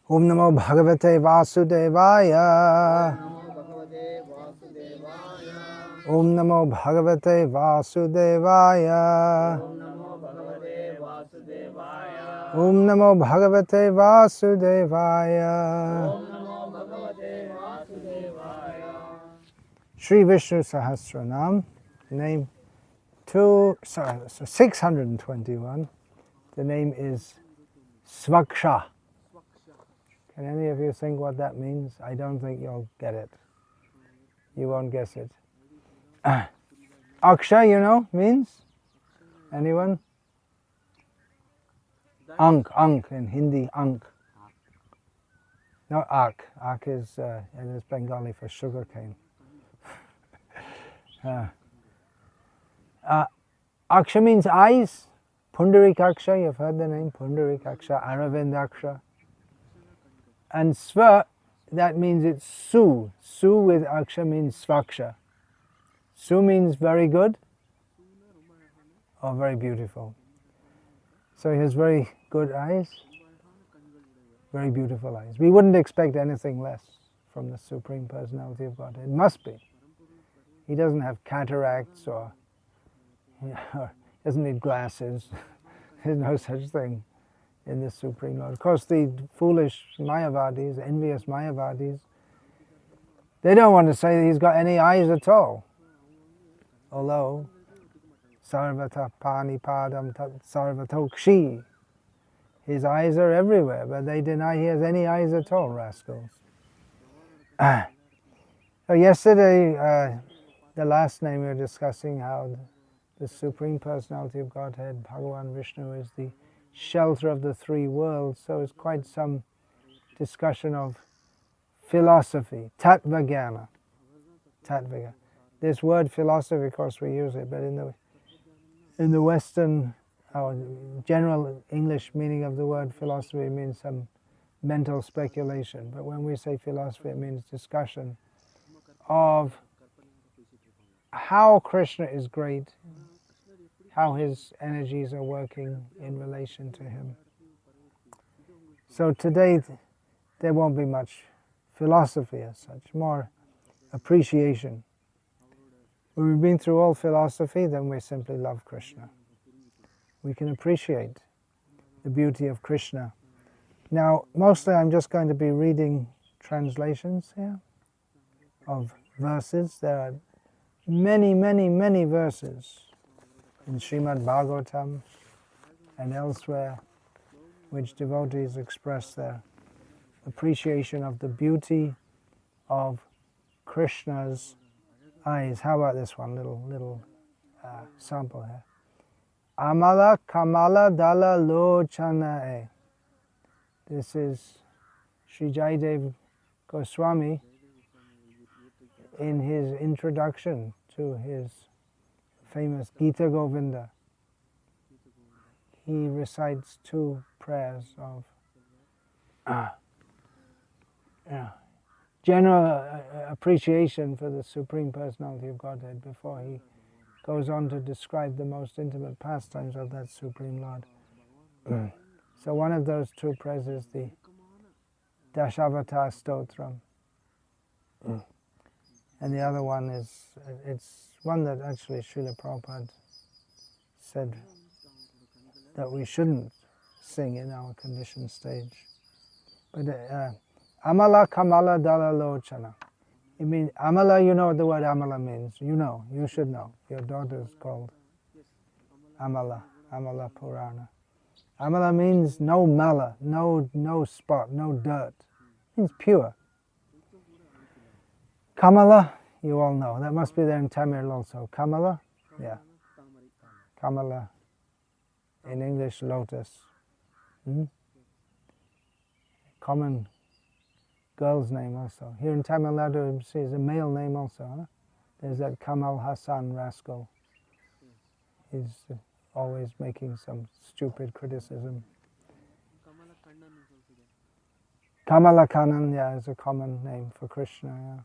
Om Namo Bhagavate Vasudevaya. Om Namo Bhagavate Vasudevaya. Om Namo Bhagavate Vasudevaya. Shri Visnu-sahasranama, name 621. The name is Svakshah. Can any of you think what that means? I don't think you'll get it. You won't guess it. Aksha, you know, means? Anyone? Ank in Hindi, Ank. No, Ak. Ak is Bengali for sugar cane. Aksha means eyes. Pundarikaksha, you've heard the name, Pundarikaksha, Aravindaksha. And Sva, that means it's Su. Su with Aksha means Svakshah. Su means very good or very beautiful. So he has very good eyes, very beautiful eyes. We wouldn't expect anything less from the Supreme Personality of Godhead. It must be. He doesn't have cataracts or doesn't need glasses. There's no such thing in the Supreme Lord. Of course, the foolish Mayavadis, envious Mayavadis, they don't want to say that he's got any eyes at all. Although, sarvata pani padam tat sarvatokshi, his eyes are everywhere, but they deny he has any eyes at all, rascals. So yesterday, the last name we were discussing how the Supreme Personality of Godhead, Bhagavan Vishnu, is the shelter of the three worlds. So it's quite some discussion of philosophy, tattva jnana. This word philosophy, of course, we use it, but in the Western or general English meaning of the word philosophy means some mental speculation. But when we say philosophy, it means discussion of how Krishna is great, how his energies are working in relation to him. So today there won't be much philosophy as such, more appreciation. When we've been through all philosophy, then we simply love Krishna. We can appreciate the beauty of Krishna. Now, mostly I'm just going to be reading translations here of verses. There are many, many, many verses in Srimad Bhagavatam and elsewhere which devotees express their appreciation of the beauty of Krishna's eyes. How about this one, little sample here? Amala Kamala Dala Lochanae. This is Sri Jayadev Goswami in his introduction to his famous Gita Govinda. He recites two prayers of general appreciation for the Supreme Personality of Godhead before he goes on to describe the most intimate pastimes of that Supreme Lord. So one of those two prayers is the Dashavata Stotram. And the other one is, it's one that actually Srila Prabhupada said that we shouldn't sing in our conditioned stage. But Amala Kamala Dala Lochana. It means, Amala, you know what the word Amala means. You know, you should know. Your daughter is called Amala, Amala Purana. Amala means no mala, no spot, no dirt. It means pure. Kamala, you all know. That must be there in Tamil also. Kamala, yeah. Kamala, in English, lotus. Common girl's name also. Here in Tamil Nadu, it's a male name also. Huh? There's that Kamal Hassan rascal. He's always making some stupid criticism. Kamala Kanan, yeah, is a common name for Krishna, yeah.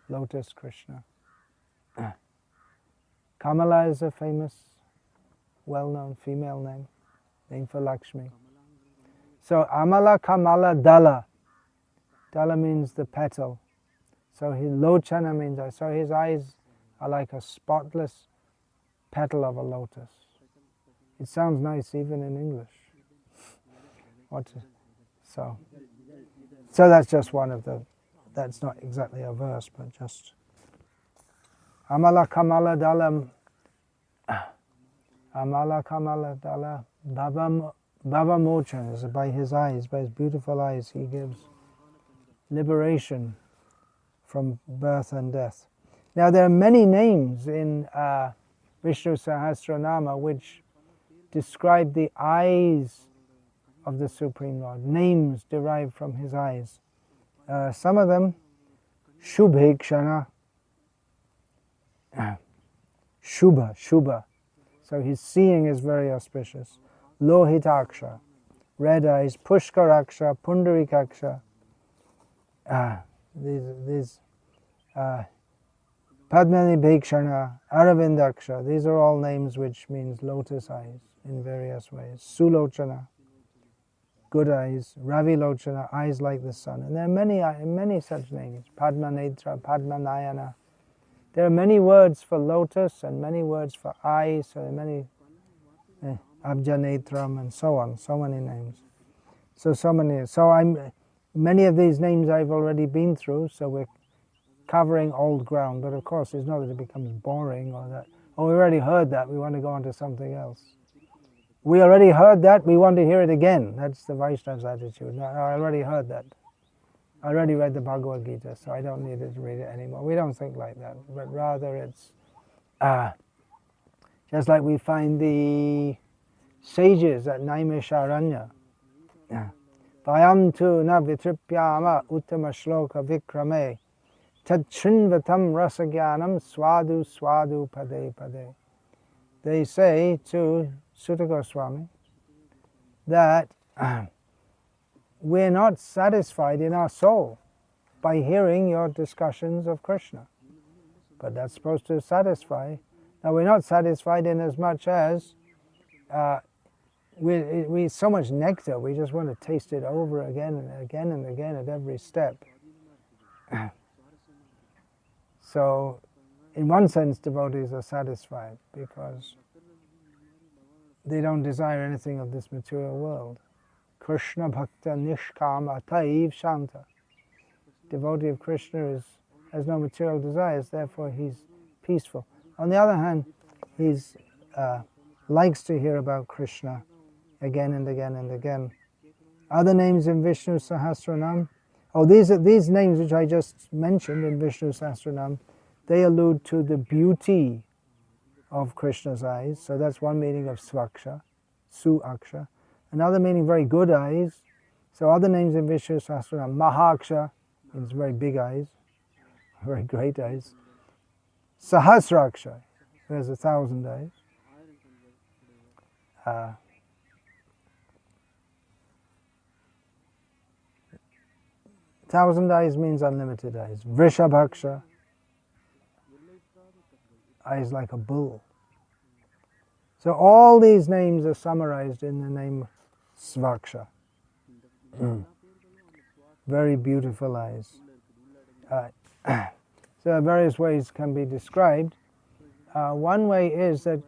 Lotus Krishna. Kamala is a famous, well-known female name for Lakshmi. So Amala Kamala Dala. Dala means the petal. So his lochana means, so his eyes are like a spotless petal of a lotus. It sounds nice even in English. So that's just one of the, that's not exactly a verse, but just Amala Kamala Dala, Amala Kamala Dala, Bhava Mochan is by his eyes, by his beautiful eyes, he gives liberation from birth and death. Now there are many names in Visnu-sahasranama which describe the eyes of the Supreme Lord, names derived from his eyes. Some of them, Shubhekshana, Shubha. So his seeing is very auspicious. Lohitaksha, red eyes. Pushkaraksha, Pundarikaksha. These Padmani Bhikshana, Aravindaksha. These are all names which means lotus eyes in various ways. Sulochana, good eyes. Ravilochana, eyes like the sun. And there are many such names. Padmanetra, Padmanayana. There are many words for lotus and many words for eyes. So there are many Abjanetram and so on. So many names. Many of these names I've already been through. So we're covering old ground. But of course, it's not that it becomes boring or that. Oh, we already heard that. We want to go on to something else. We already heard that. We want to hear it again. That's the Vaishnava's attitude. No, I already heard that. I already read the Bhagavad Gita, so I don't need to read it anymore. We don't think like that, but rather it's just like we find the sages at Naimisharanya. Vayam tu na vitripyama uttama shloka vikrame tad srinvatam rasagyanam swadu swadu pade pade. They say to Sutta Goswami that we're not satisfied in our soul by hearing your discussions of Krishna. But that's supposed to satisfy. Now we're not satisfied in as much as we so much nectar, we just want to taste it over again and again and again at every step. So in one sense devotees are satisfied because they don't desire anything of this material world. Krishna Bhakta Nishkama Taiv Shanta. Devotee of Krishna has no material desires, therefore he's peaceful. On the other hand, he likes to hear about Krishna again and again and again. Other names in Visnu-sahasranama, these names which I just mentioned in Visnu-sahasranama, they allude to the beauty of Krishna's eyes. So that's one meaning of Svakshah, Su-aksha. Another meaning, very good eyes. So other names in Visnu-sahasranama, Mahaksha means very big eyes, very great eyes. Sahasraksha, there's 1,000 eyes. 1,000 eyes means unlimited eyes. Vrishabhaksha, eyes like a bull. So all these names are summarized in the name Svakshah. Very beautiful eyes. So various ways can be described. One way is that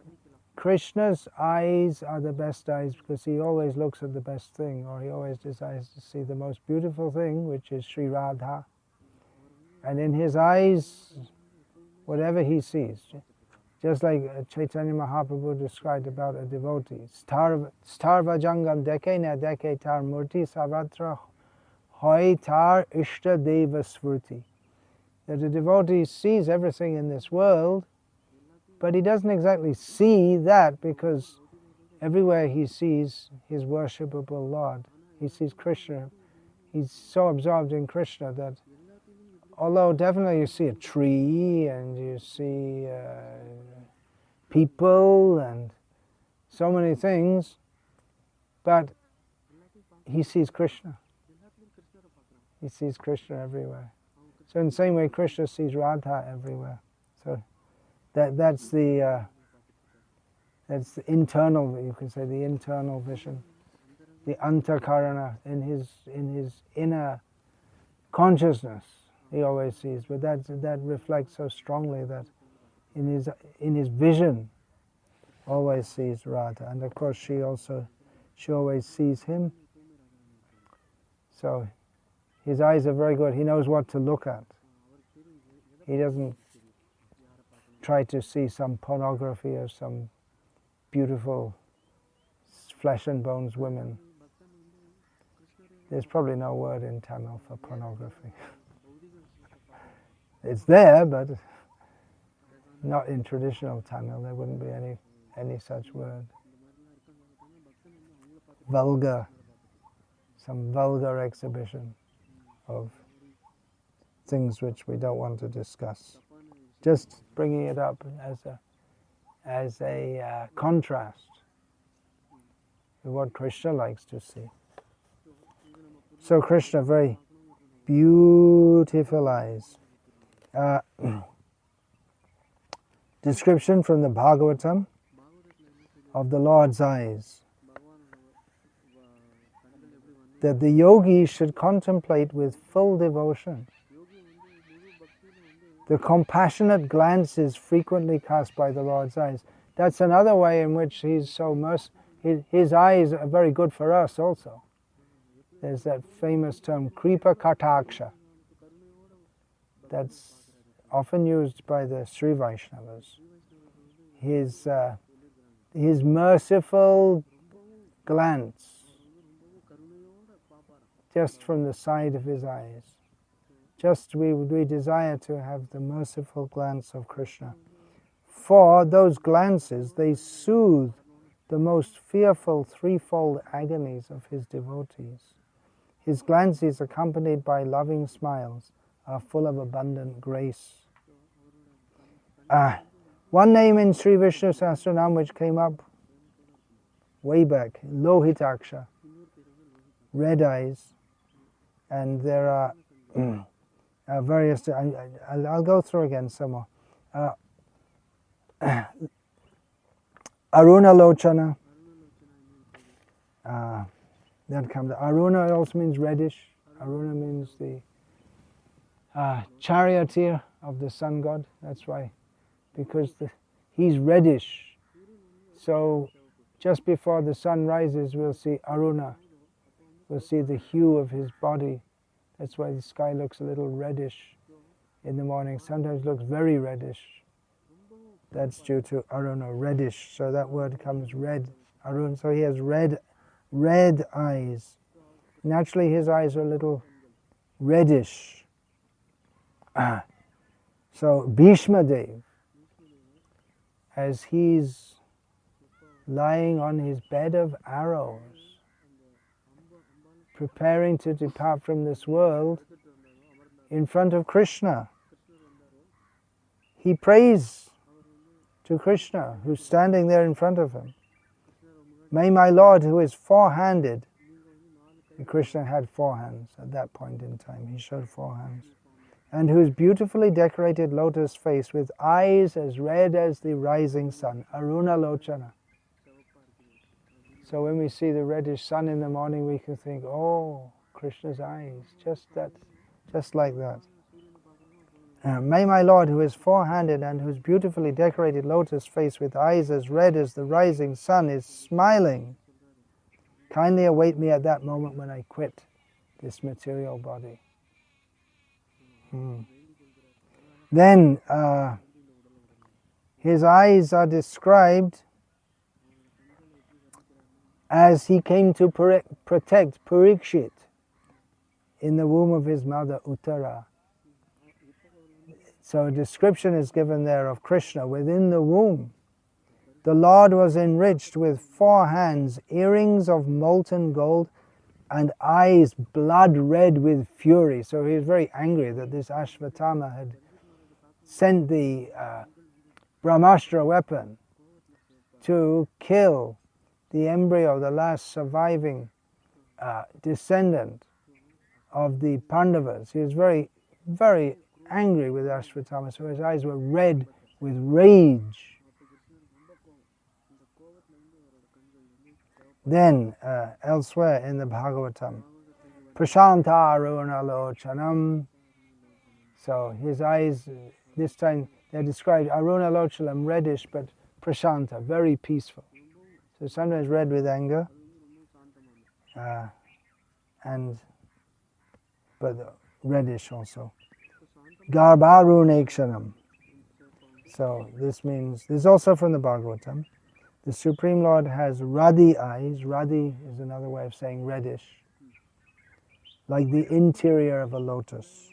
Krishna's eyes are the best eyes because he always looks at the best thing, or he always desires to see the most beautiful thing, which is Sri Radha. And in his eyes, whatever he sees, just like Chaitanya Mahaprabhu described about a devotee, Starva jangam deke na deke tar murti savatra hoy tar ishta deva svruti. That a devotee sees everything in this world, but he doesn't exactly see that because everywhere he sees his worshipable Lord. He sees Krishna. He's so absorbed in Krishna that although definitely you see a tree and you see people and so many things, but he sees Krishna. He sees Krishna everywhere. So in the same way, Krishna sees Radha everywhere. So that's the internal, you could say, the internal vision. the antakarana, in his inner consciousness, he always sees. But that reflects so strongly that in his vision, always sees Radha, and of course she always sees him. So his eyes are very good. He knows what to look at. He doesn't try to see some pornography or some beautiful flesh and bones women. There's probably no word in Tamil for pornography. It's there, but not in traditional Tamil. There wouldn't be any such word. Vulgar, some vulgar exhibition of things which we don't want to discuss. Just bringing it up as a contrast with what Krishna likes to see. So Krishna, very beautiful eyes. Description from the Bhagavatam of the Lord's eyes. That the yogi should contemplate with full devotion the compassionate glances frequently cast by the Lord's eyes. That's another way in which he's so his eyes are very good for us also. There's that famous term, Kripa Kataksha. That's often used by the Sri Vaishnavas. His merciful glance, just from the side of his eyes. Just we desire to have the merciful glance of Krishna. For those glances, they soothe the most fearful threefold agonies of his devotees. His glances, accompanied by loving smiles, are full of abundant grace. One name in Sri Visnu-sahasranama which came up way back, Lohitaksha, red eyes, and there are various. I'll go through again some more. Aruna Lochana. That comes. Aruna also means reddish. Aruna means the charioteer of the sun god. That's why, because he's reddish. So just before the sun rises, we'll see Aruna. We'll see the hue of his body. That's why the sky looks a little reddish in the morning. Sometimes looks very reddish. That's due to Aruna, reddish. So that word comes red, Arun. So he has red eyes. Naturally, his eyes are a little reddish. So Bhishma Dev, as he's lying on his bed of arrows, preparing to depart from this world, in front of Krishna, he prays to Krishna, who's standing there in front of him. May my Lord, who is four-handed, and Krishna had 4 hands at that point in time, he showed 4 hands, and whose beautifully decorated lotus face with eyes as red as the rising sun, Aruna Lochana. So when we see the reddish sun in the morning, we can think, oh, Krishna's eyes, just like that. May my Lord, who is four-handed and whose beautifully decorated lotus face with eyes as red as the rising sun is smiling, kindly await me at that moment when I quit this material body. Then his eyes are described as he came to protect Parikshit in the womb of his mother Uttara. So a description is given there of Krishna within the womb. The Lord was enriched with 4 hands, earrings of molten gold, and eyes blood red with fury. So he was very angry that this Ashvatthama had sent the Brahmastra weapon to kill the embryo, the last surviving descendant of the Pandavas. He was very, very angry with Ashvatthama, so his eyes were red with rage. Then elsewhere in the Bhagavatam, Prashanta Arunalochanam. So his eyes, this time they're described Arunalochalam, reddish, but Prashanta, very peaceful. So sometimes red with anger, but reddish also. Garbharunekshanam. So this means, this is also from the Bhagavatam. The Supreme Lord has ruddy eyes. Ruddy is another way of saying reddish, like the interior of a lotus.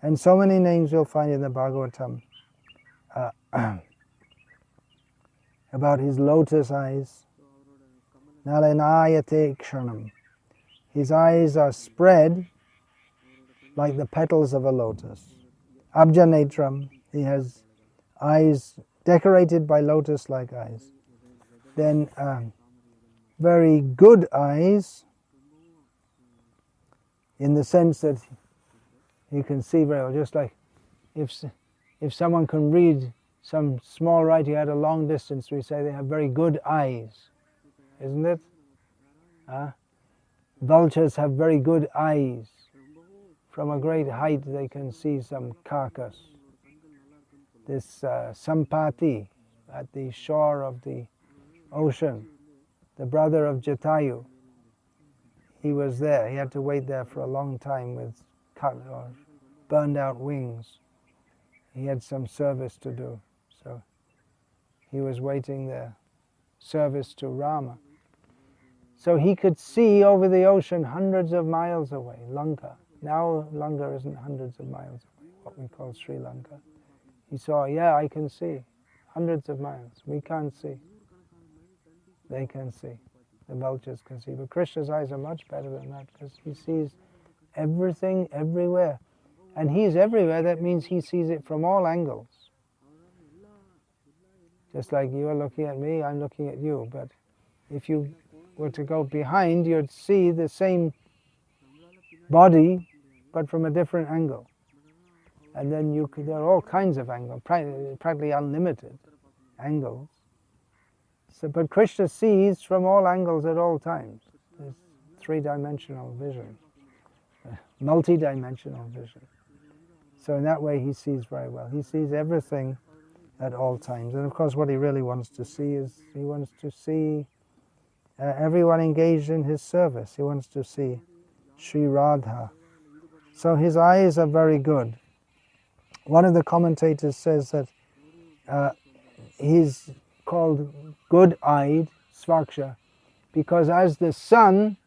And so many names you'll find in the Bhagavatam about his lotus eyes. Nalanayate kshanam. His eyes are spread like the petals of a lotus. Abjanetram. He has eyes decorated by lotus-like eyes. Then very good eyes, in the sense that you can see very well, just like if someone can read some small writing at a long distance, we say they have very good eyes, isn't it? Vultures have very good eyes. From a great height they can see some carcass. This Sampati at the shore of the ocean, the brother of Jatayu, he was there. He had to wait there for a long time with cut or burned out wings. He had some service to do, so he was waiting there, service to Rama. So he could see over the ocean hundreds of miles away, Lanka. Now Lanka isn't hundreds of miles away, what we call Sri Lanka. He saw, yeah, I can see, hundreds of miles. We can't see. They can see. The vultures can see. But Krishna's eyes are much better than that, because he sees everything everywhere. And he's everywhere, that means he sees it from all angles. Just like you are looking at me, I'm looking at you. But if you were to go behind, you'd see the same body, but from a different angle. And then there are all kinds of angles, practically unlimited angles. So, but Krishna sees from all angles at all times. There's three-dimensional vision, multi-dimensional vision. So in that way he sees very well. He sees everything at all times. And of course what he really wants to see is, he wants to see everyone engaged in his service. He wants to see Sri Radha. So his eyes are very good. One of the commentators says that he's called good-eyed, Svakshah, because as the sun,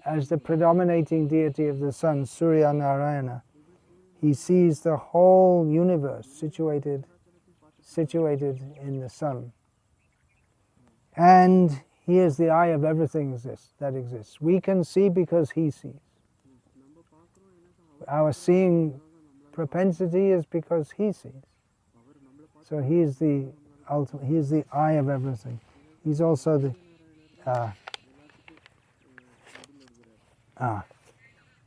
as the predominating deity of the sun, Surya Narayana, he sees the whole universe situated in the sun. And he is the eye of everything that exists. We can see because he sees. Our seeing propensity is because he sees. So he is the ultimate, he is the eye of everything. He's also the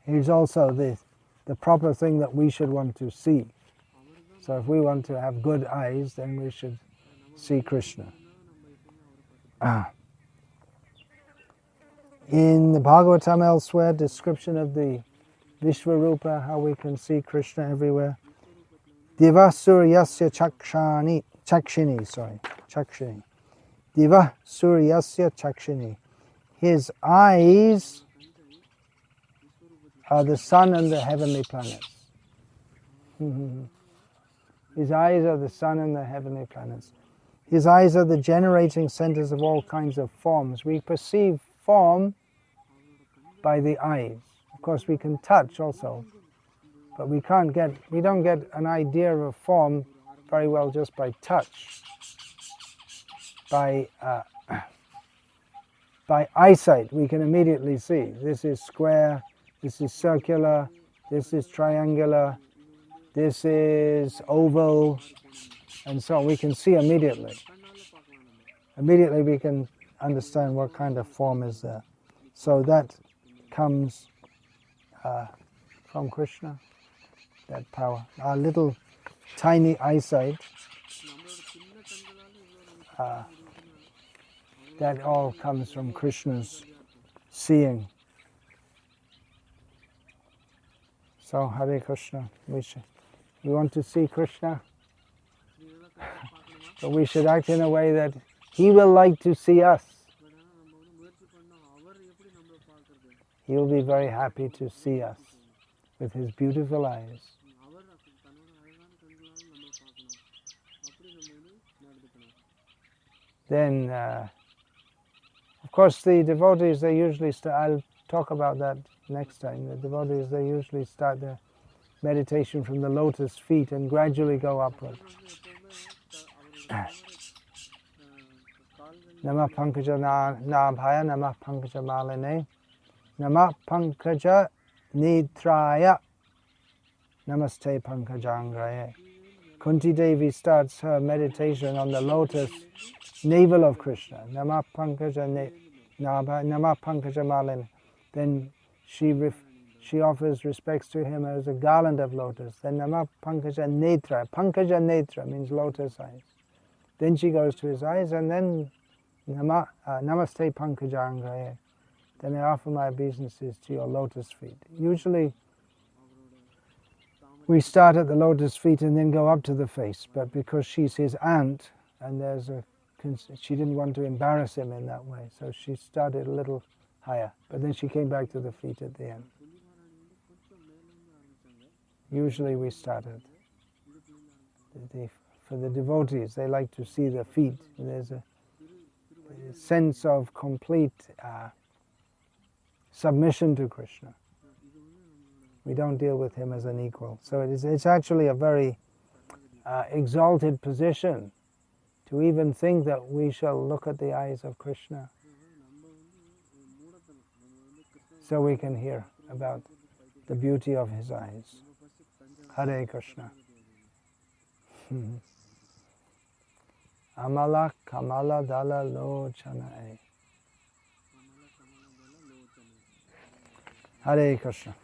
he's also the proper thing that we should want to see. So if we want to have good eyes, then we should see Krishna. In the Bhagavatam elsewhere, description of the Vishvarupa, how we can see Krishna everywhere. Diva suryasya chakshini. Diva suryasya chakshini. His eyes are the sun and the heavenly planets. His eyes are the sun and the heavenly planets. His eyes are the generating centers of all kinds of forms. We perceive form by the eyes. Of course, we can touch also, but we don't get an idea of form very well just by touch. By eyesight, we can immediately see this is square, this is circular, this is triangular, this is oval, and so on. We can see immediately. Immediately we can understand what kind of form is there. So that comes from Krishna, that power. Our little tiny eyesight that all comes from Krishna's seeing. So Hare Krishna, we want to see Krishna, but we should act in a way that he will like to see us. He will be very happy to see us with his beautiful eyes. Then, of course, the devotees, they usually start, I'll talk about that next time. The devotees, they usually start their meditation from the lotus feet and gradually go upward. Namah Pankaja Nabhaya, Namah Pankaja Maline, Namah Pankaja Nitraya, Namaste Pankajangraya. Kunti Devi starts her meditation on the lotus navel of Krishna. Namah Pankaja Namah Pankaja Maline. Then she offers respects to him as a garland of lotus. Then Namah Pankaja Netra. Pankaja Netra means lotus eyes. Then she goes to his eyes, and then Namaste Pankajangraya. Then I offer my obeisances to your lotus feet. Usually we start at the lotus feet and then go up to the face, but because she's his aunt and she didn't want to embarrass him in that way, so she started a little higher, but then she came back to the feet at the end. Usually we started. For the devotees, they like to see the feet. There's a sense of complete submission to Krishna. We don't deal with him as an equal. So it's actually a very exalted position to even think that we shall look at the eyes of Krishna so we can hear about the beauty of his eyes. Hare Krishna. Amala Kamala Dala Lochanae. Hare Krishna.